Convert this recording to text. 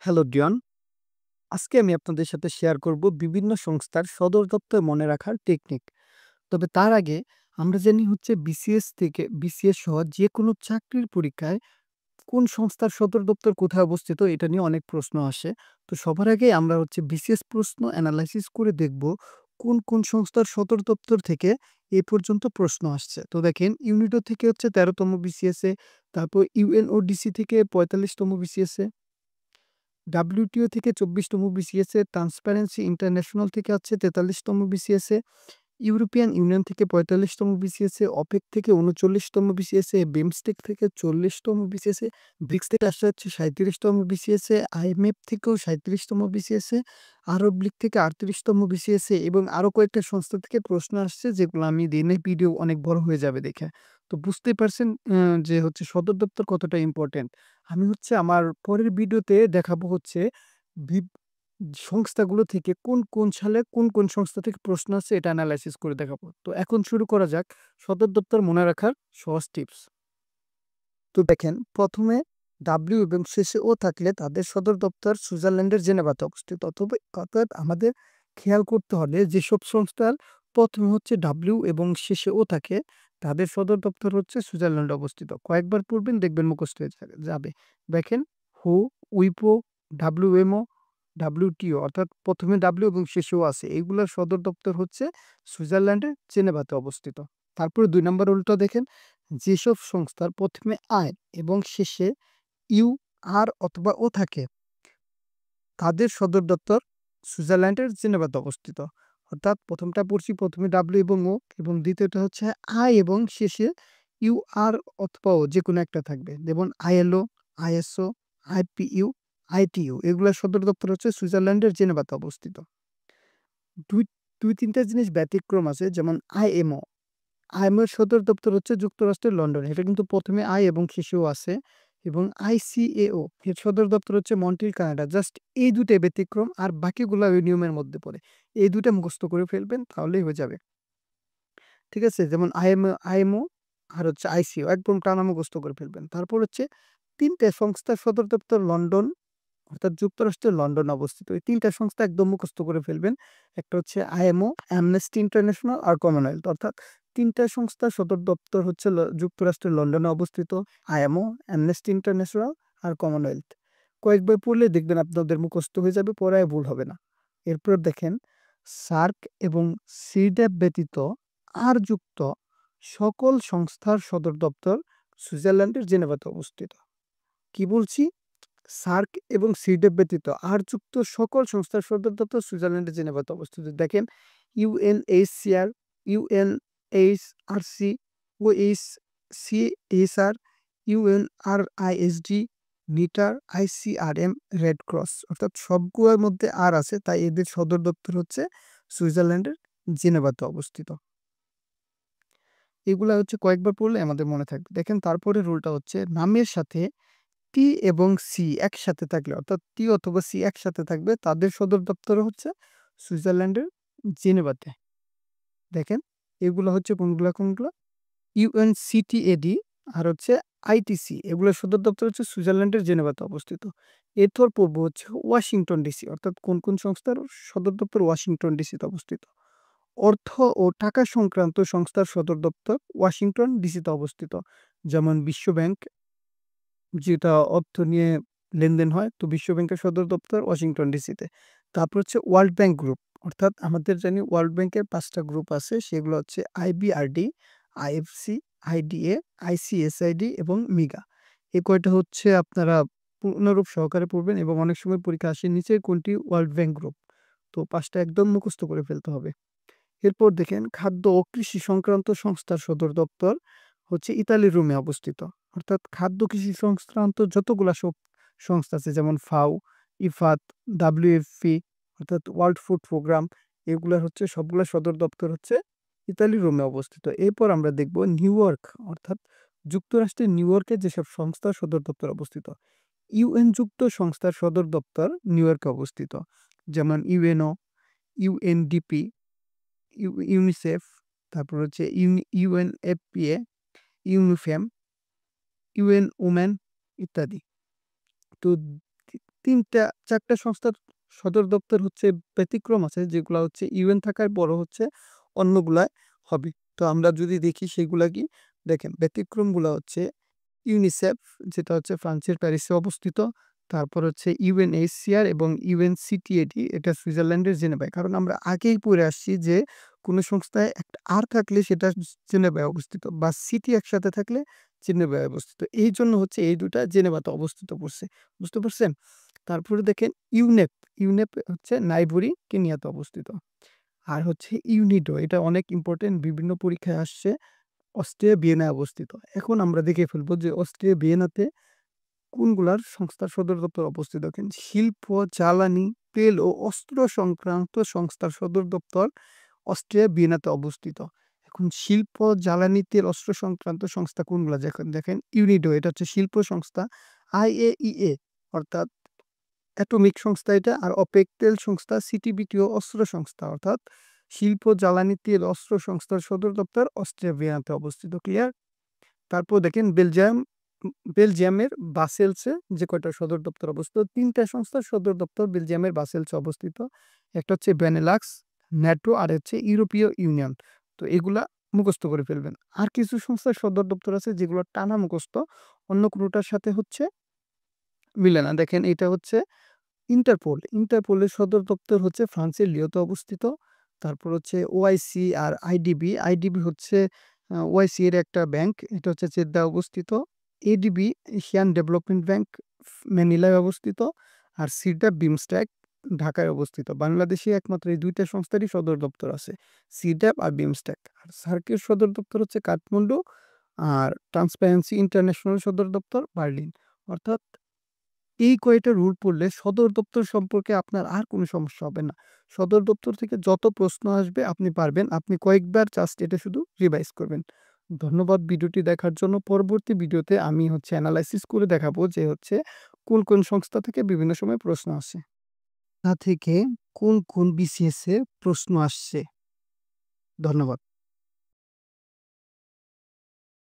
Hello Dion, আজকে আমি আপনাদের সাথে শেয়ার করব বিভিন্ন সংস্থার সদর দপ্তর মনে রাখার টেকনিক। তবে তার আগে আমরা জানি হচ্ছে বিসিএস সহ যে কোনো চাকরির পরীক্ষায় কোন সংস্থার সদর দপ্তর কোথায় অবস্থিত এটা নিয়ে অনেক প্রশ্ন আসে। তো সবার আগে আমরা হচ্ছে বিসিএস প্রশ্ন অ্যানালাইসিস করে দেখব কোন সংস্থার সদর দপ্তর থেকে এ পর্যন্ত প্রশ্ন আসছে। তো দেখেন ইউনিডো থেকে হচ্ছে ১৩তম বিসিএসে, তারপর ইউএনওডিসি থেকে ৪৫তম বিসিএসে, ডাব্লিউটিও থেকে ২৪তম বিসিএসে, ট্রান্সপারেন্সি ইন্টারন্যাশনাল থেকে হচ্ছে ৪৩তম বিসিএসে, ইউরোপিয়ান ইউনিয়ন থেকে ৪৫তম বিসিএসে, অপেক থেকে ৩৯তম বিসিএসে, বিমস্টেক থেকে ৪০তম বিসিএসে, ব্রিক্স থেকে আসা হচ্ছে ৩৭তম বিসিএসে, আইএমএফ থেকেও ৩৭তম বিসিএসে, আরব লীগ থেকে ৩৮তম বিসিএসে এবং আরও কয়েকটা সংস্থা থেকে প্রশ্ন আসছে যেগুলো আমি দিনে ভিডিও অনেক বড় হয়ে যাবে দেখে। তো বুঝতেই পারছেন যে হচ্ছে সদর দপ্তর কতটা ইম্পর্টেন্ট। আমি হচ্ছে আমার পরের ভিডিওতে দেখাবো হচ্ছে বিব সংস্থাগুলো থেকে কোন সালে কোন সংস্থা থেকে প্রশ্ন আসছে এটা এনালাইসিস করে দেখাবো। তো এখন শুরু করা যাক সদর দপ্তর মনে রাখার সহজ টিপস। তো দেখেন ১ম এ ডাব্লিউ এবং শেষে ও থাকলে তাদের সদর দপ্তর সুইজারল্যান্ডের জেনেভাতে অবস্থিত। অর্থাৎ আমাদের খেয়াল করতে হলে যেসব সংস্থার ১ম এ হচ্ছে ডাব্লিউ এবং শেষে ও থাকে তাদের সদর দপ্তর হচ্ছে সুইজারল্যান্ডে অবস্থিত। কয়েকবার পড়বেন দেখবেন মুখস্থ হয়ে যাবে। দেখেন হু, উইপো, ডাব্লিউএমও, ডাব্লিউটিও অর্থাৎ ১ম এ ডাব্লিউ এবং শেষে ও আছে। এগুলার সদর দপ্তর হচ্ছে সুইজারল্যান্ডের জেনেভাতে অবস্থিত। তারপরে ২ নাম্বার উল্টো দেখেন যেসব সংস্থার ১ম এ আই এবং শেষে ইউ, আর অথবা ও থাকে তাদের সদর দপ্তর সুইজারল্যান্ডের জেনেভাতে অবস্থিত। অর্থাৎ ১টা পড়ছি ১ম এ ডাব্লিউ এবং ও এবং দ্বিতীয়টা হচ্ছে আই এবং শেষে ইউ, আর অথবা ও যেকোনো একটা থাকবে। যেমন আইএলও, আইএসও, আইপিইউ, আইটিইউ এগুলার সদর দপ্তর হচ্ছে সুইজারল্যান্ডের জেনেভাতে অবস্থিত। দুই ২-৩ টা জিনিস ব্যতিক্রম আছে যেমন আইএমও। আইএমও এর সদর দপ্তর হচ্ছে যুক্তরাষ্ট্রের লন্ডনে। এটা কিন্তু ১ম এ আই এবং শেষেও আছে এবং আইসিএও এর সদর দপ্তর হচ্ছে মন্ট্রিল, কানাডা। জাস্ট এই ২ টাই ব্যতিক্রম আর বাকিগুলা ওই নিয়মের মধ্যে পড়ে। এই ২ টা মুখস্থ করে ফেলবেন তাহলেই হয়ে যাবে। ঠিক আছে? যেমন আইএমও আর হচ্ছে আইসিও একদম টানা মুখস্থ করে ফেলবেন। তারপর হচ্ছে ৩ টে সংস্থার সদর দপ্তর লন্ডন অর্থাৎ যুক্তরাষ্ট্রের লন্ডনে অবস্থিত। এই ৩ টা সংস্থা একদম মুখস্থ করে ফেলবেন। একটা হচ্ছে আইএমও, অ্যামনেস্টি ইন্টারন্যাশনাল আর কমনওয়েলথ। অর্থাৎ ৩ টা সংস্থার সদর দপ্তর হচ্ছে যুক্তরাষ্ট্রের লন্ডনে অবস্থিত। আইএমও, অ্যামনেস্টি ইন্টারন্যাশনাল আর কমনওয়েলথ। কয়েকবার পড়লে দেখবেন আপনাদের মুখস্থ হয়ে যাবে, পড়ায় ভুল হবে না। এরপর দেখেন সার্ক এবং সিড্যাপ ব্যতীত আর যুক্ত সকল সংস্থার সদর দপ্তর সুইজারল্যান্ডের জেনেভাতে অবস্থিত। কি বলছি? সার্ক এবং সিডেপ ব্যতীত আর যুক্ত সকল সংস্থার সদর দপ্তর সুইজারল্যান্ডের জেনেভাতে অবস্থিত। দেখেন UNHCR, UNHRC, OHCHR, ইউএনআরআইএসডি, নিটার, আইসিআরএম, red cross অর্থাৎ সবগুলোর মধ্যে আর আছে তাই এদের সদর দপ্তর হচ্ছে সুইজারল্যান্ডের জেনেভাতে অবস্থিত। এগুলা হচ্ছে কয়েকবার পড়লে আমাদের মনে থাকবে। দেখেন তারপরে রুলটা হচ্ছে নামের সাথে টি এবং সি একসাথে থাকলে অর্থাৎ টি অথবা সি একসাথে থাকবে তাদের সদর দপ্তর হচ্ছে সুইজারল্যান্ডের জেনেভাতে। দেখেন এগুলো হচ্ছে কোনগুলা ইউএনসিটিএডি আর হচ্ছে আইটিসি এগুলোর সদর দপ্তর হচ্ছে সুইজারল্যান্ডের জেনেভাতে অবস্থিত। এরপর পড়বো হচ্ছে ওয়াশিংটন ডিসি অর্থাৎ কোন সংস্থার সদর দপ্তর ওয়াশিংটন ডিসিতে অবস্থিত। অর্থ ও টাকা সংক্রান্ত সংস্থার সদর দপ্তর ওয়াশিংটন ডিসিতে অবস্থিত। যেমন বিশ্বব্যাংক, যেটা অর্থ নিয়ে লেনদেন হয়। তো বিশ্বব্যাংকের সদর দপ্তর ওয়াশিংটন ডিসিতে। তারপর হচ্ছে ওয়ার্ল্ড ব্যাংক গ্রুপ অর্থাৎ আমাদের জানি ওয়ার্ল্ড ব্যাংকের ৫ টা গ্রুপ আছে সেগুলো হচ্ছে আইবিআরডি, আইএফসি, আইডিএ, আইসিএসআইডি এবং মিগা। এই কয়টা হচ্ছে আপনারা পূর্ণরূপ সহকারে পড়বেন এবং অনেক সময় পরীক্ষা আসে নিচের কোনটি ওয়ার্ল্ড ব্যাংক গ্রুপ। তো ৫ টা একদম মুখস্থ করে ফেলতে হবে। এরপর দেখেন খাদ্য ও কৃষি সংক্রান্ত সংস্থার সদর দপ্তর হচ্ছে ইতালির রোমে অবস্থিত। অর্থাৎ খাদ্য কৃষি সংক্রান্ত যতগুলা সংস্থা আছে যেমন ফাও, ইফাত, ডাব্লিউএফপি অর্থাৎ ওয়ার্ল্ড ফুড প্রোগ্রাম এগুলার হচ্ছে সবগুলা সদর দপ্তর হচ্ছে ইতালির রোমে অবস্থিত। এরপর আমরা দেখব নিউ ইয়র্ক অর্থাৎ যুক্তরাষ্ট্রের নিউ ইয়র্কে যেসব সংস্থার সদর দপ্তর অবস্থিত। ইউএন যুক্ত সংস্থার সদর দপ্তর নিউ ইয়র্কে অবস্থিত। যেমন ইউএনও, ইউএনডিপি, ইউনিসেফ, তারপর হচ্ছে ইউএনএফপিএ, ইউনিফেম, ইউএন ওমেন ইত্যাদি। তো 4টা সংস্থার সদর দপ্তর হচ্ছে ব্যতিক্রম আছে, যেগুলা হচ্ছে ইউএন থাকার পরও হচ্ছে অন্যগুলায় হবে। তো আমরা যদি দেখি সেগুলা কি? দেখেন ব্যতিক্রমগুলা হচ্ছে ইউনিসেফ, যেটা হচ্ছে ফ্রান্সের প্যারিসে অবস্থিত। তারপর হচ্ছে ইউএনএইচসিআর এবং ইউএনসিটিএডি, এটা সুইজারল্যান্ডের জেনেভায়। কারণ আমরা আগেই পড়ে আসছি যে কোনো সংস্থায় একটা আর থাকলে সেটা জেনেভায় অবস্থিত, বা সিটি একসাথে থাকলে জেনেভায় অবস্থিত। এইজন্য হচ্ছে এই ২টা জেনেভাতে অবস্থিত পড়ছে। বুঝতে পারছেন? তারপরে দেখেন ইউনেপ, ইউনেপ হচ্ছে নাইরোবি, কেনিয়াতে অবস্থিত। আর হচ্ছে ইউনিডো, এটা অনেক ইম্পোর্টেন্ট, বিভিন্ন পরীক্ষায় আসছে। অস্ট্রিয়া ভিয়েনায় অবস্থিত। এখন আমরা দেখে ফেলবো যে অস্ট্রিয়া ভিয়েনাতে কোনগুলার সংস্থার সদর দপ্তর অবস্থিত। দেখেন শিল্প, জ্বালানি, তেল ও অস্ত্র সংক্রান্ত সংস্থার সদর দপ্তর অস্ট্রিয়া ভিয়েনাতে অবস্থিত। এখন শিল্প, জ্বালানি, তেল, অস্ত্র সংক্রান্ত সংস্থা কোনগুলা? দেখেন ইউনিডো, এটা হচ্ছে শিল্প সংস্থা। আইএইএ অর্থাৎ অ্যাটমিক সংস্থা এটা। আর অপেক তেল সংস্থা। সিটিবিটিও অস্ত্র সংস্থা, অর্থাৎ শিল্প, জ্বালানি, তেল, অস্ত্র সংস্থার সদর দপ্তর অস্ট্রিয়া ভিয়েনাতে অবস্থিত। ক্লিয়ার? তারপর দেখেন বেলজিয়ামের বাসেলসে যে কয়টা সদর দপ্তর অবস্থিত, ৩টা সংস্থার সদর দপ্তর বেলজিয়ামের বাসেলসে অবস্থিত। একটা হচ্ছে বেনেলাক্স, ন্যাটো, আর হচ্ছে ইউরোপীয় ইউনিয়ন। তো এগুলা মুখস্থ করে ফেলবেন। আর কিছু সংস্থার সদর দপ্তর আছে যেগুলো টানা মুখস্থ, অন্য কোনোটার সাথে হচ্ছে মিলে না। দেখেন এটা হচ্ছে ইন্টারপোল। ইন্টারপোলের সদর দপ্তর হচ্ছে ফ্রান্সের লিওতে অবস্থিত। তারপর হচ্ছে ওআইসি আর আইডিবি। আইডিবি হচ্ছে ওআইসি এর একটা ব্যাংক, এটা হচ্ছে জেদ্দায় অবস্থিত। এডিবি, এশিয়ান ডেভেলপমেন্ট ব্যাংক, ম্যানিলায় অবস্থিত। আর সিডাপ, বিমস্টেক, ঢাকায় অবস্থিত। বাংলাদেশে একমাত্র এই ২টা সংস্থারই সদর দপ্তর আছে, সিডাপ আর বিমস্টেক। আর সার্কের সদর দপ্তর হচ্ছে কাঠমান্ডু। আর ট্রান্সপারেন্সি ইন্টারন্যাশনাল সদর দপ্তর বার্লিন। অর্থাৎ এই কয়টা রুল পড়লে সদর দপ্তর সম্পর্কে আপনার আর কোনো সমস্যা হবে না। সদর দপ্তর থেকে যত প্রশ্ন আসবে আপনি পারবেন। আপনি কয়েকবার জাস্ট এটা শুধু রিভাইজ করবেন। ধন্যবাদ ভিডিওটি দেখার জন্য। পরবর্তী ভিডিওতে আমি হচ্ছে এনালাইসিস করে দেখাবো যে হচ্ছে কোন সংস্থা থেকে বিভিন্ন সময় প্রশ্ন আসে। তা থেকে কোন বিসিএস এ প্রশ্ন আসছে। ধন্যবাদ।